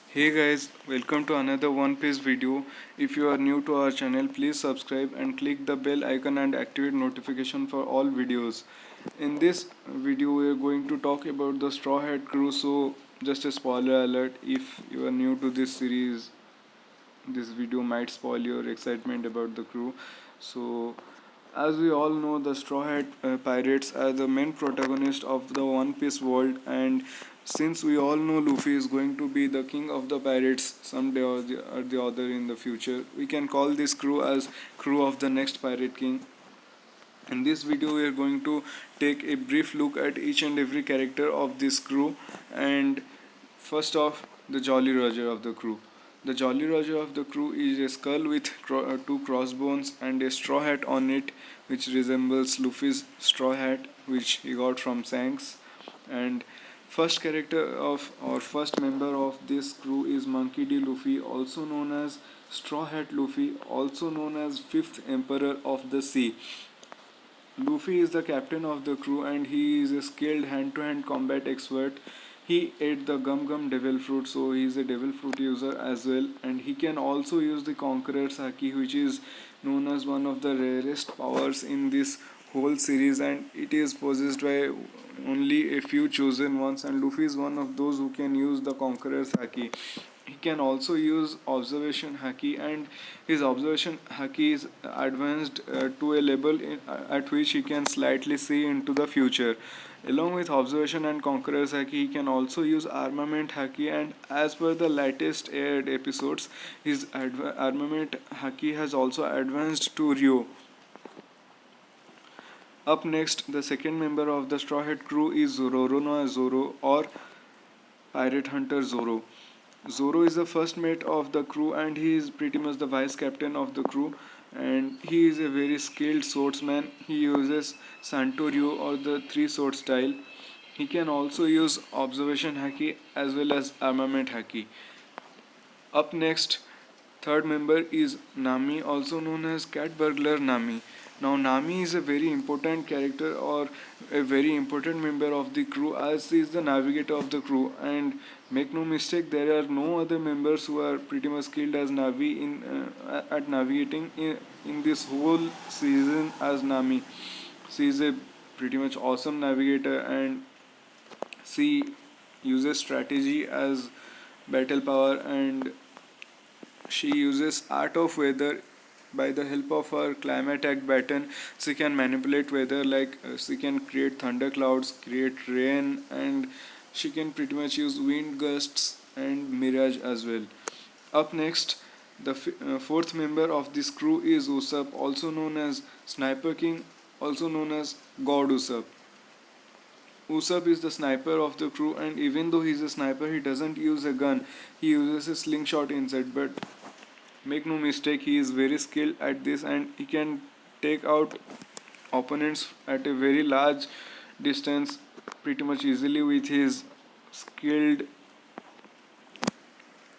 Hey guys, welcome to another One Piece video. If you are new to our channel, please subscribe and click the bell icon and activate notification for all videos. In this video, we are going to talk about the Straw Hat Crew. So, just a spoiler alert: if you are new to this series, this video might spoil your excitement about the crew. So, as we all know, the Straw Hat Pirates are the main protagonist of the One Piece world, and since we all know Luffy is going to be the king of the pirates someday or the other in the future, we can call this crew as crew of the next pirate king. In this video, we are going to take a brief look at each and every character of this crew, and first off, the Jolly Roger of the crew. The Jolly Roger of the crew is a skull with two crossbones and a straw hat on it, which resembles Luffy's straw hat, which he got from Shanks. And first character of or first member of this crew is Monkey D. Luffy, also known as Straw Hat Luffy, also known as Fifth Emperor of the Sea. Luffy is the captain of the crew and he is a skilled hand-to-hand combat expert. He ate the Gum Gum Devil Fruit, so he is a Devil Fruit user as well. And he can also use the Conqueror's Haki, which is known as one of the rarest powers in this whole series, and it is possessed by only a few chosen ones. And Luffy is one of those who can use the Conqueror's Haki. He can also use observation haki, and his observation haki is advanced to a level at which he can slightly see into the future. Along with observation and conqueror's haki, he can also use armament haki, and as per the latest aired episodes, his armament haki has also advanced to Ryo. Up next, the second member of the Straw Hat crew is Roronoa Zoro, or Pirate Hunter Zoro. Zoro is the first mate of the crew and he is pretty much the vice captain of the crew, and he is a very skilled swordsman. He uses Santoryu or the three sword style. He can also use observation haki as well as armament haki. Up next, third member is Nami, also known as Cat Burglar Nami. Now, Nami is a very important character or a very important member of the crew, as he is the navigator of the crew. And make no mistake, there are no other members who are pretty much skilled as Navi at navigating in this whole season as Nami. She is a pretty much awesome navigator, and she uses strategy as battle power, and she uses art of weather. By the help of her climate act button, she can manipulate weather, like she can create thunder clouds, create rain, and she can pretty much use wind gusts and mirage as well. Up next, the fourth member of this crew is Usopp, also known as Sniper King, also known as God Usopp. Usopp is the sniper of the crew, and even though he's a sniper, he doesn't use a gun. He uses a slingshot instead. But make no mistake, he is very skilled at this, and he can take out opponents at a very large distance pretty much easily with his skilled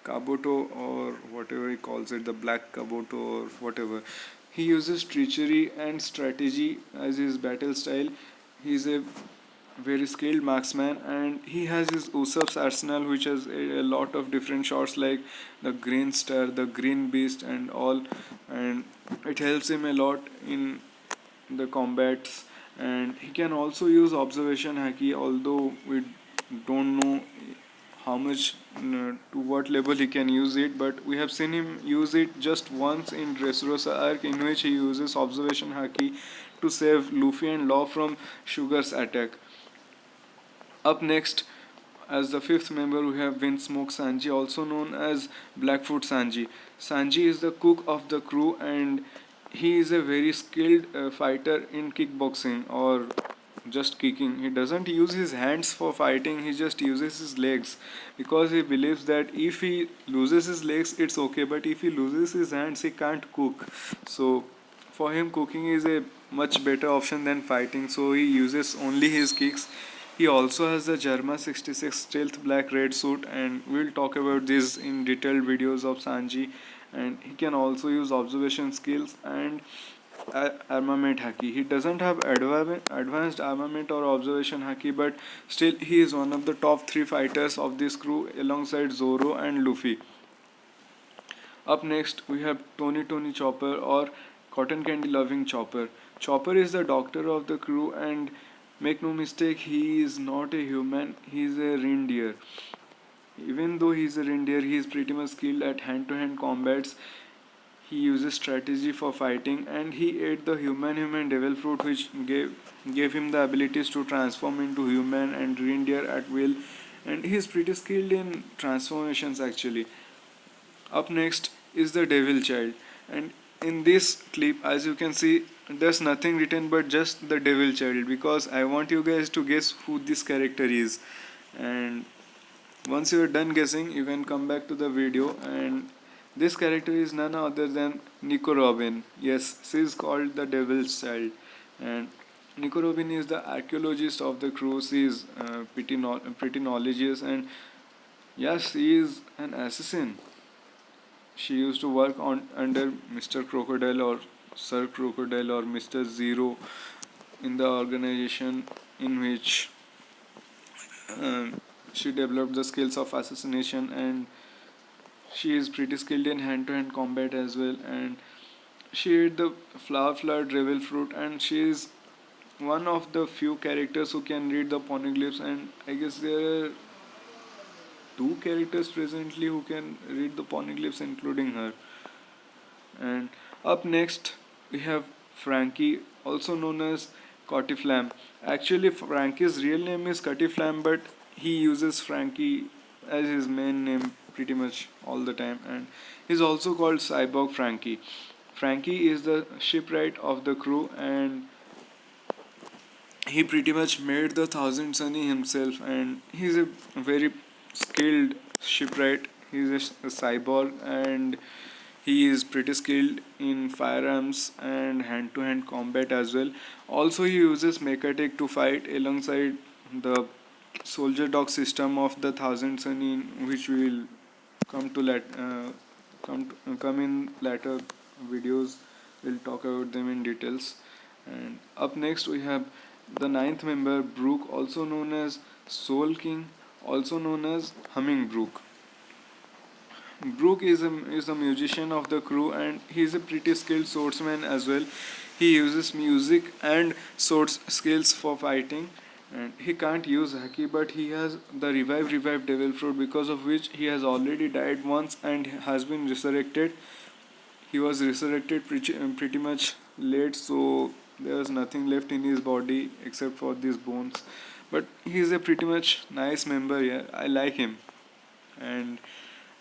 Kabuto, or whatever he calls it, the black Kabuto or whatever. He uses treachery and strategy as his battle style. He is a very skilled marksman, and he has his Usopp's arsenal, which has a lot of different shots like the green star, the green beast, and all, and it helps him a lot in the combats. And he can also use observation haki, although we don't know how much to what level he can use it, but we have seen him use it just once in Dressrosa arc, in which he uses observation haki to save Luffy and Law from Sugar's attack. Up next, as the fifth member, we have Windsmoke Sanji, also known as Blackfoot Sanji. Sanji is the cook of the crew, and he is a very skilled fighter in kickboxing or just kicking. He doesn't use his hands for fighting, he just uses his legs, because he believes that if he loses his legs, it's okay, but if he loses his hands, he can't cook. So, for him, cooking is a much better option than fighting, so he uses only his kicks. He also has the Jarma 66 Stealth Black Red suit, and we'll talk about this in detailed videos of Sanji. And he can also use observation skills, and armament haki. He doesn't have advanced armament or observation haki, but still he is one of the top 3 fighters of this crew alongside Zoro and Luffy. Up next, we have Tony Chopper, or cotton candy loving Chopper. Chopper is the doctor of the crew, and make no mistake, he is not a human, he is a reindeer. Even though he is a reindeer, he is pretty much skilled at hand to hand combats. He uses strategy for fighting, and he ate the human devil fruit, which gave him the abilities to transform into human and reindeer at will. And he is pretty skilled in transformations actually. Up next is the Devil Child, and in this clip, as you can see, there's nothing written but just the Devil Child, because I want you guys to guess who this character is. And once you are done guessing, you can come back to the video. And this character is none other than Nico Robin. Yes, she is called the Devil's Child, and Nico Robin is the archaeologist of the crew. She is pretty knowledgeous, and yes, she is an assassin. She used to work on under Mr. Crocodile or Sir Crocodile or Mr. Zero in the organization in which she developed the skills of assassination, and she is pretty skilled in hand-to-hand combat as well. And she ate the flower devil fruit, and she is one of the few characters who can read the poneglyphs, and I guess there are 2 characters presently who can read the poneglyphs, including her. And up next, we have Frankie, also known as Cotiflam. Actually, Frankie's real name is Cotiflam, but he uses Frankie as his main name pretty much all the time, and he's also called Cyborg Frankie. Frankie is the shipwright of the crew, and he pretty much made the Thousand Sunny himself, and he's a very skilled shipwright. He's a cyborg, and he is pretty skilled in firearms and hand-to-hand combat as well. Also, he uses Mechatech to fight alongside the soldier dog system of the Thousand Sunny, which we will come to come in later videos. We'll talk about them in details. And up next, we have the 9th member, Brook, also known as Soul King, also known as Humming Brook. Brook is a musician of the crew, and he is a pretty skilled swordsman as well. He uses music and swords skills for fighting, and he can't use haki, but he has the revive devil fruit, because of which he has already died once and has been resurrected. He was resurrected pretty much late, so there was nothing left in his body except for these bones. But he is a pretty much nice member here. I like him. And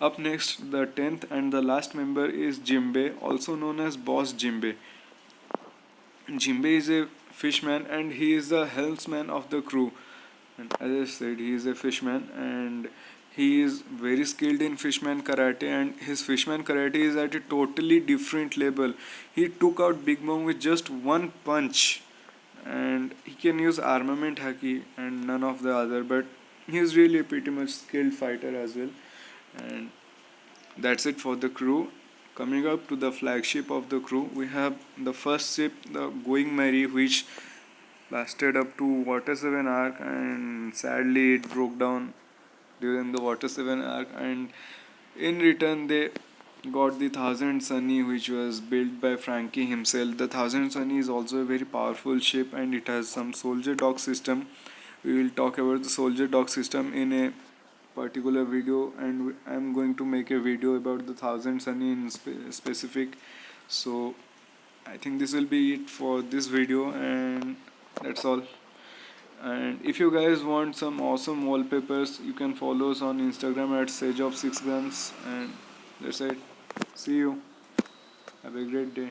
up next, the 10th and the last member is Jimbe, also known as Boss Jimbe. Jimbe is a fishman, and he is the helmsman of the crew. And as I said, he is a fishman, and he is very skilled in fishman karate, and his fishman karate is at a totally different level. He took out Big Mom with just one punch, and he can use armament haki and none of the other, but he is really a pretty much skilled fighter as well. And that's it for the crew. Coming up to the flagship of the crew, we have the first ship, the Going Merry, which lasted up to Water 7 arc, and sadly it broke down during the Water 7 arc, and in return they got the Thousand Sunny, which was built by Frankie himself. The Thousand Sunny is also a very powerful ship, and it has some soldier dog system. We will talk about the soldier dog system in a particular video, and I'm going to make a video about the Thousand Sunny in specific. So I think this will be it for this video, and that's all. And if you guys want some awesome wallpapers, you can follow us on Instagram at Sage of 6 Guns. And that's it. See you. Have a great day.